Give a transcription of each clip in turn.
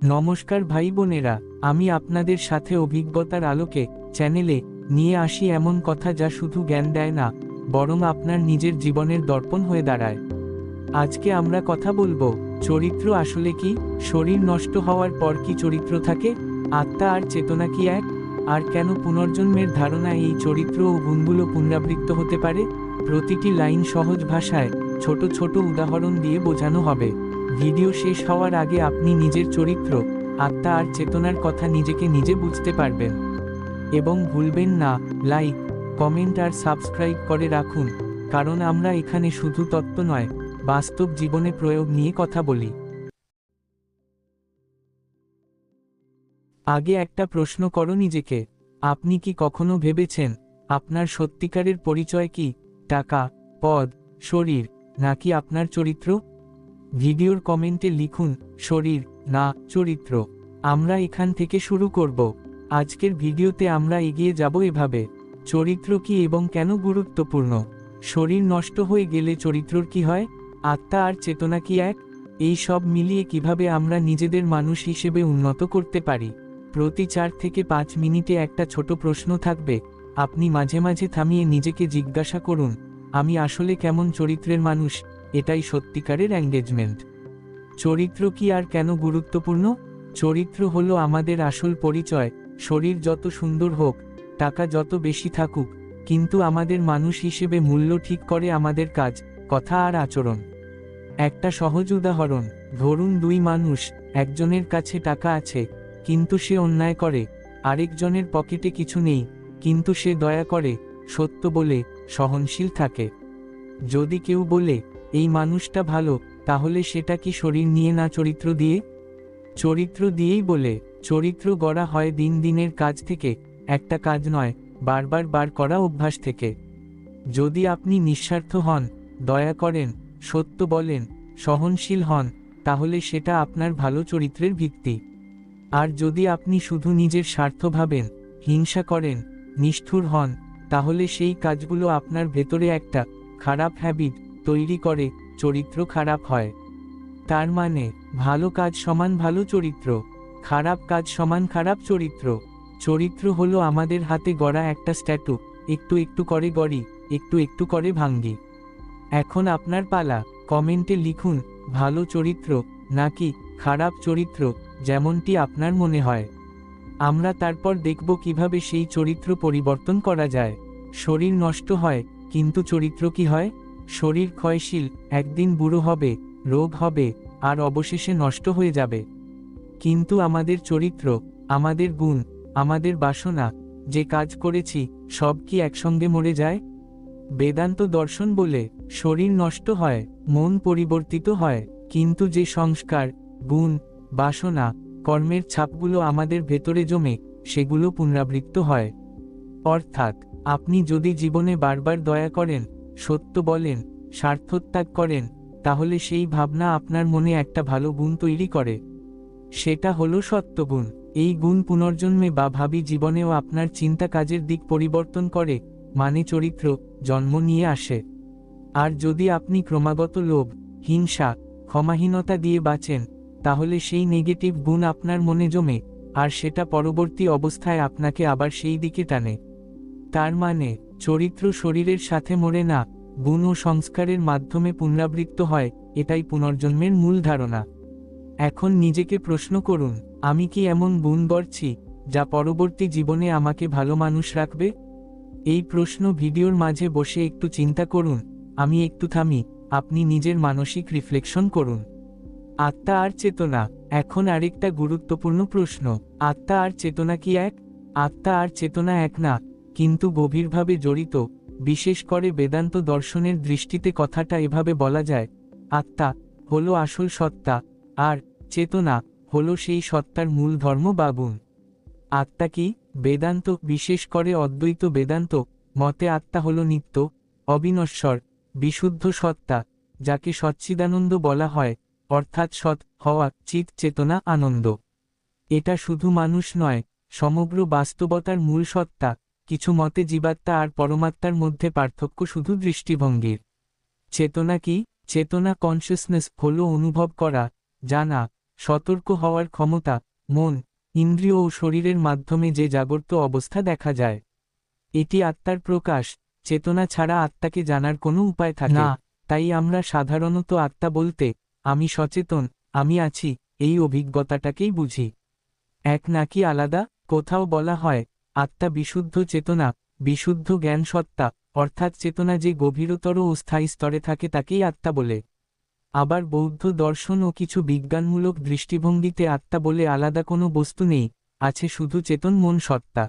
নমস্কার ভাই বোনেরা, আমি আপনাদের সাথে অভিজ্ঞতার আলোকে চ্যানেলে নিয়ে আসি এমন কথা যা শুধু জ্ঞান দেয় না, বরং আপনার নিজের জীবনের দর্পণ হয়ে দাঁড়ায়। আজকে আমরা কথা বলবো, চরিত্র আসলে কি? শরীর নষ্ট হওয়ার পর কি চরিত্র থাকে? আত্মা আর চেতনা কি এক? আর কেন পুনর্জন্মের ধারণা এই চরিত্র ও গুণগুলো পুনরাবৃত্ত হতে পারে? প্রতিটি লাইন সহজ ভাষায় ছোট ছোট উদাহরণ দিয়ে বোঝানো হবে। ভিডিও শেষ হওয়ার আগে আপনি নিজের চরিত্র, আত্মা আর চেতনার কথা নিজেকে নিজে বুঝতে পারবেন। এবং ভুলবেন না, লাইক, কমেন্ট আর সাবস্ক্রাইব করে রাখুন, কারণ আমরা এখানে শুধু তত্ত্ব নয়, বাস্তব জীবনে প্রয়োগ নিয়ে কথা বলি। আগে একটা প্রশ্ন করো নিজেকে, আপনি কি কখনো ভেবেছেন আপনার সত্যিকারের পরিচয় কি? টাকা, পদ, শরীর, নাকি আপনার চরিত্র? ভিডিওর কমেন্টে লিখুন শরীর না চরিত্র। আমরা এখান থেকে শুরু করব। আজকের ভিডিওতে আমরা এগিয়ে যাব এভাবে: চরিত্র কি এবং কেন গুরুত্বপূর্ণ? শরীর নষ্ট হয়ে গেলে চরিত্রর কি হয়? আত্মা আর চেতনা কি এক? এই সব মিলিয়ে কিভাবে আমরা নিজেদের মানুষ হিসেবে উন্নত করতে পারি। প্রতি 4 থেকে 5 মিনিটে একটা ছোট প্রশ্ন থাকবে। আপনি মাঝে মাঝে থামিয়ে নিজেকে জিজ্ঞাসা করুন, আমি আসলে কেমন চরিত্রের মানুষ? এটাই সত্যিকারের এঙ্গেজমেন্ট। চরিত্র কি আর কেন গুরুত্বপূর্ণ? চরিত্র হলো আমাদের আসল পরিচয়। শরীর যত সুন্দর হোক, টাকা যত বেশি থাকুক, কিন্তু আমাদের মানুষ হিসেবে মূল্য ঠিক করে আমাদের কাজ, কথা আর আচরণ। একটা সহজ উদাহরণ, ধরুন 2 মানুষ, একজনের কাছে টাকা আছে কিন্তু সে অন্যায় করে, আরেকজনের পকেটে কিছু নেই কিন্তু সে দয়া করে, সত্য বলে, সহনশীল থাকে। যদি কেউ বলে এই মানুষটা ভালো, তাহলে সেটা কি শরীর নিয়ে না চরিত্র দিয়ে? চরিত্র দিয়েই বলে। চরিত্র গড়া হয় দিন দিনের কাজ থেকে, একটা কাজ নয়, বারবার বার করা অভ্যাস থেকে। যদি আপনি নিঃস্বার্থ হন, দয়া করেন, সত্য বলেন, সহনশীল হন, তাহলে সেটা আপনার ভালো চরিত্রের ভিত্তি। আর যদি আপনি শুধু নিজের স্বার্থ ভাবেন, হিংসা করেন, নিষ্ঠুর হন, তাহলে সেই কাজগুলো আপনার ভেতরে একটা খারাপ হ্যাবিট তৈরি করে, চরিত্র খারাপ হয়। তার মানে, ভালো কাজ সমান ভালো চরিত্র, খারাপ কাজ সমান খারাপ চরিত্র। চরিত্র হলো আমাদের হাতে গড়া একটা স্ট্যাটু, একটু একটু করে গড়ি, একটু একটু করে ভাঙ্গি। এখন আপনার পালা, কমেন্টে লিখুন ভালো চরিত্র নাকি খারাপ চরিত্র, যেমনটি আপনার মনে হয়। আমরা তারপর দেখব কিভাবে সেই চরিত্র পরিবর্তন করা যায়। শরীর নষ্ট হয়, কিন্তু চরিত্র কি হয়? শরীর ক্ষয়শীল, একদিন বুড়ো হবে, রোগ হবে, আর অবশেষে নষ্ট হয়ে যাবে। কিন্তু আমাদের চরিত্র, আমাদের গুণ, আমাদের বাসনা, যে কাজ করেছি, সব কি একসঙ্গে মরে যায়? বেদান্ত দর্শন বলে, শরীর নষ্ট হয়, মন পরিবর্তিত হয়, কিন্তু যে সংস্কার, গুণ, বাসনা, কর্মের ছাপগুলো আমাদের ভেতরে জমে, সেগুলো পুনরাবৃত্ত হয়। অর্থাৎ, আপনি যদি জীবনে বারবার দয়া করেন, সত্য বলেন, স্বার্থত্যাগ করেন, তাহলে সেই ভাবনা আপনার মনে একটা ভালো গুণ তৈরি করে। সেটা হলো সত্যগুণ। এই গুণ পুনর্জন্মে বা ভাবী জীবনেও আপনার চিন্তা কাজের দিক পরিবর্তন করে, মানে চরিত্র জন্ম নিয়ে আসে। আর যদি আপনি ক্রমাগত লোভ, হিংসা, ক্ষমাহীনতা দিয়ে বাঁচেন, তাহলে সেই নেগেটিভ গুণ আপনার মনে জমে, আর সেটা পরবর্তী অবস্থায় আপনাকে আবার সেই দিকে টানে। তার মানে, চরিত্র শরীরের সাথে মরে না, গুণ ও সংস্কারের মাধ্যমে পুনরাবৃত্ত হয়, এটাই পুনর্জন্মের মূল ধারণা। এখন নিজেকে প্রশ্ন করুন, আমি কি এমন গুণ গড়ছি যা পরবর্তী জীবনে আমাকে ভালো মানুষ রাখবে? এই প্রশ্ন ভিডিওর মাঝে বসে একটু চিন্তা করুন। আমি একটু থামি, আপনি নিজের মানসিক রিফ্লেকশন করুন। আত্মা আর চেতনা। এখন আরেকটা গুরুত্বপূর্ণ প্রশ্ন, আত্মা আর চেতনা কি এক? আত্মা আর চেতনা এক না, কিন্তু গভীরভাবে জড়িত। বিশেষ করে বেদান্ত দর্শনের দৃষ্টিতে কথাটা এভাবে বলা যায়, আত্মা হলো আসল সত্তা, আর চেতনা হলো সেই সত্তার মূল ধর্ম বা গুণ। আত্মা কি? বেদান্ত, বিশেষ করে অদ্বৈত বেদান্ত মতে আত্মা হলো নিত্য, অবিনশ্বর, বিশুদ্ধ সত্তা, যাকে সচ্চিদানন্দ বলা হয়, অর্থাৎ সৎ হওয়া, চিৎ চেতনা আনন্দ। এটা শুধু মানুষ নয়, সমগ্র বাস্তবতার মূল সত্তা। কিছু মতে জীবাত্মা আর পরমাত্মার মধ্যে পার্থক্য শুধু দৃষ্টিভঙ্গির। চেতনা কি? চেতনা কনশাসনেস হলো অনুভব করা, জানা, সতর্ক হওয়ার ক্ষমতা, মন, ইন্দ্রিয় ও শরীরের মাধ্যমে যে জাগ্রত অবস্থা দেখা যায়। এটি আত্মার প্রকাশ। চেতনা ছাড়া আত্মাকে জানার কোনো উপায় থাকে না। তাই আমরা সাধারণত আত্মা বলতে আমি সচেতন, আমি আছি, এই অভিজ্ঞতাটাকেই বুঝি। এক নাকি আলাদা? কোথাও বলা হয় আত্মা বিশুদ্ধ চেতনা, বিশুদ্ধ জ্ঞান সত্তা, অর্থাৎ চেতনা যে গভীরতর ও স্থায়ী স্তরে থাকে তাকেই আত্মা বলে। আবার বৌদ্ধ দর্শন ও কিছু বিজ্ঞানমূলক দৃষ্টিভঙ্গিতে আত্মা বলে আলাদা কোনো বস্তু নেই, আছে শুধু চেতন মন সত্তা।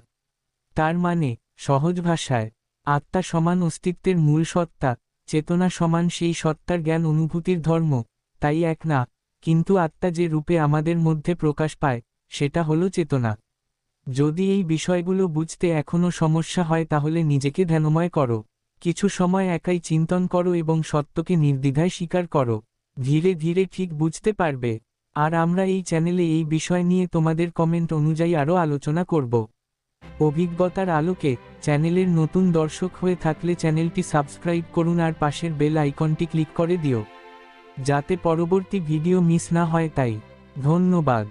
তার মানে সহজ ভাষায় আত্মা সমান অস্তিত্বের মূল সত্তা, চেতনা সমান সেই সত্তার জ্ঞান অনুভূতির ধর্ম। তাই এক না, কিন্তু আত্মা যে রূপে আমাদের মধ্যে প্রকাশ পায় সেটা হলো চেতনা। যদি এই বিষয়গুলো বুঝতে এখনও সমস্যা হয় তাহলে নিজেকে ধ্যানময় করো, কিছু সময় একাই চিন্তন করো এবং সত্যকে নির্দ্বিধায় স্বীকার করো। ধীরে ধীরে ঠিক বুঝতে পারবে। আর আমরা এই চ্যানেলে এই বিষয় নিয়ে তোমাদের কমেন্ট অনুযায়ী আরও আলোচনা করব। অভিজ্ঞতার আলোকে চ্যানেলের নতুন দর্শক হয়ে থাকলে চ্যানেলটি সাবস্ক্রাইব করুন আর পাশের বেল আইকনটি ক্লিক করে দিও, যাতে পরবর্তী ভিডিও মিস না হয়। তাই ধন্যবাদ।